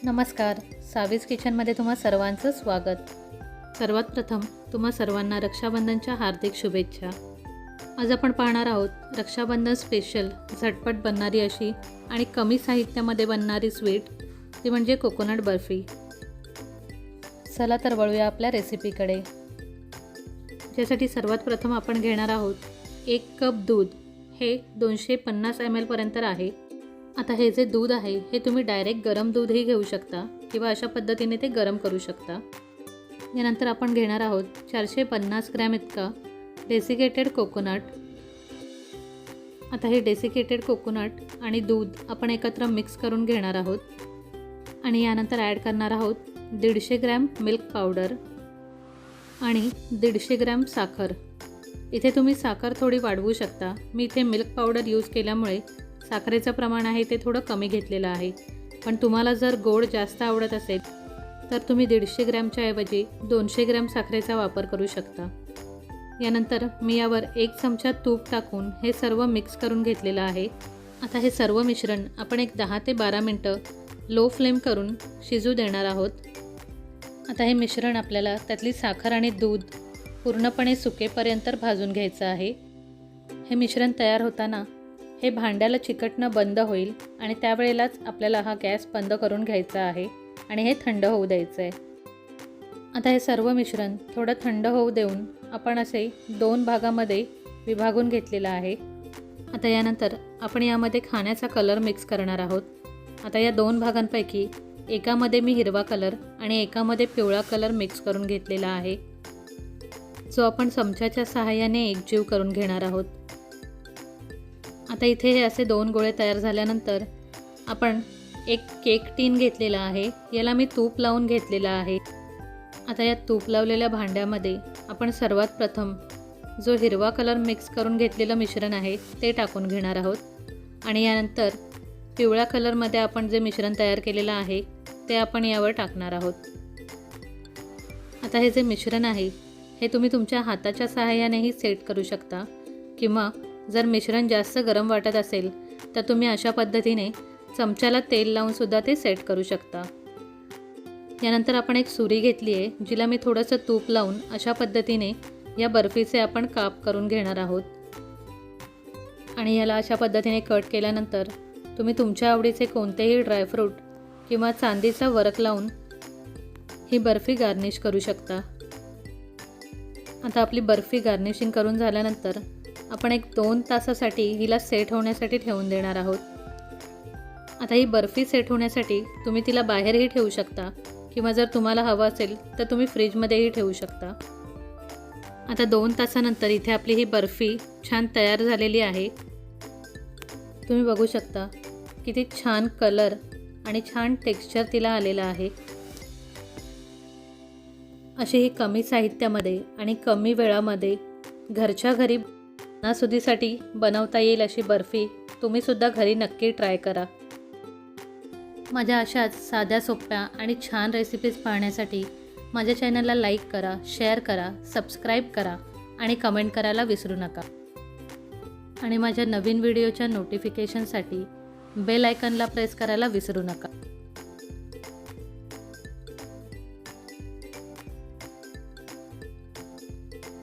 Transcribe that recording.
नमस्कार, सावीज किचनमध्ये तुम्हा सर्वांचं स्वागत। सर्वात प्रथम तुम्हा सर्वांना रक्षाबंधनच्या हार्दिक शुभेच्छा। आज आपण पाहणार आहोत रक्षाबंधन स्पेशल झटपट बनणारी अशी आणि कमी साहित्यामध्ये बनणारी स्वीट, ती म्हणजे कोकोनट बर्फी। चला तर वळूया आपल्या रेसिपीकडे। ज्यासाठी सर्वात प्रथम आपण घेणार आहोत 1 कप दूध, हे 250 ml पर्यंत आहे। आता हे जे दूध आहे हे तुम्ही डायरेक्ट गरम दूधही घेऊ शकता किंवा अशा पद्धतीने ते गरम करू शकता। यानंतर आपण घेणार आहोत 450 ग्रॅम इतका डेसिकेटेड कोकोनट। आता हे डेसिकेटेड कोकोनट आणि दूध आपण एकत्र मिक्स करून घेणार आहोत आणि यानंतर ॲड करणार आहोत 150 ग्रॅम मिल्क पावडर आणि 150 ग्रॅम साखर। इथे तुम्ही साखर थोडी वाढवू शकता। मी इथे मिल्क पावडर यूज केल्यामुळे साखरेचं प्रमाण आहे ते थोडं कमी घेतलेलं आहे, पण तुम्हाला जर गोड जास्त आवडत असेल तर तुम्ही 150 ग्रॅमच्या ऐवजी 200 ग्रॅम साखरेचा वापर करू शकता। यानंतर मी यावर 1 चमचा तूप टाकून हे सर्व मिक्स करून घेतलेलं आहे। आता हे सर्व मिश्रण आपण एक 10 ते 12 मिनटं लो फ्लेम करून शिजू देणार आहोत। आता हे मिश्रण आपल्याला त्यातली साखर आणि दूध पूर्णपणे सुकेपर्यंत भाजून घ्यायचं आहे। हे मिश्रण तयार होताना हे भांड्याला चिकटणं बंद होईल आणि त्यावेळेलाच आपल्याला हा गॅस बंद करून घ्यायचा आहे आणि हे थंड होऊ द्यायचं आहे। आता हे सर्व मिश्रण थोडं थंड होऊ देऊन आपण असे 2 भागामध्ये विभागून घेतलेलं आहे। आता यानंतर आपण यामध्ये खाण्याचा कलर मिक्स करणार आहोत। आता या 2 भागांपैकी एकामध्ये मी हिरवा कलर आणि एकामध्ये पिवळा कलर मिक्स करून घेतलेला आहे, जो आपण चमच्याच्या सहाय्याने एकजीव करून घेणार आहोत। आता इथे हे असे 2 गोळे तयार झाल्यानंतर आपण एक केक टीन घेतलेला आहे, याला मी तूप लावून घेतलेला आहे। आता या तूप लावलेल्या भांड्यामध्ये आपण सर्वात प्रथम जो हिरवा कलर मिक्स करून घेतलेलं मिश्रण आहे ते टाकून घेणार आहोत आणि यानंतर पिवळ्या कलरमध्ये आपण जे मिश्रण तयार केलेलं आहे ते आपण यावर टाकणार आहोत। आता हे जे मिश्रण आहे हे तुम्ही तुमच्या हाताच्या सहाय्यानेही सेट करू शकता किंवा जर मिश्रण जास्त गरम वाटत असेल तर तुम्ही अशा पद्धतीने चमच्याला तेल लावून सुद्धा ते सेट करू शकता। यानंतर आपण एक सुरी घेतली आहे, जिला मी थोडंसं तूप लावून अशा पद्धतीने या बर्फीचे आपण काप करून घेणार आहोत आणि याला अशा पद्धतीने कट केल्यानंतर तुम्ही तुमच्या आवडीचे कोणतेही ड्रायफ्रूट किंवा चांदीचा वरक लावून ही बर्फी गार्निश करू शकता। आता आपली बर्फी गार्निशिंग करून झाल्यानंतर आपण एक 2 तासासाठी हिला सेट होण्यासाठी ठेवून देणार आहोत। आता ही बर्फी सेट होण्यासाठी तुम्ही तिला बाहेरही ठेवू शकता किंवा जर तुम्हाला हवं असेल तर तुम्ही फ्रीजमध्येही ठेवू शकता। आता 2 तासानंतर इथे आपली ही बर्फी छान तयार झालेली आहे। तुम्ही बघू शकता किती छान कलर आणि छान टेक्स्चर तिला आलेलं आहे। अशी ही कमी साहित्यामध्ये आणि कमी वेळामध्ये घरच्या घरी सणासुदीसाठी बनवता येईल अशी बर्फी तुम्ही सुद्धा घरी नक्की ट्राय करा। माझ्या अशाच साध्या सोप्या आणि छान रेसिपीज पाहण्यासाठी माझ्या चॅनलला लाईक करा, शेअर करा, सबस्क्राईब करा आणि कमेंट करायला विसरू नका आणि माझ्या नवीन व्हिडिओच्या नोटिफिकेशनसाठी बेल आयकॉनला प्रेस करायला विसरू नका।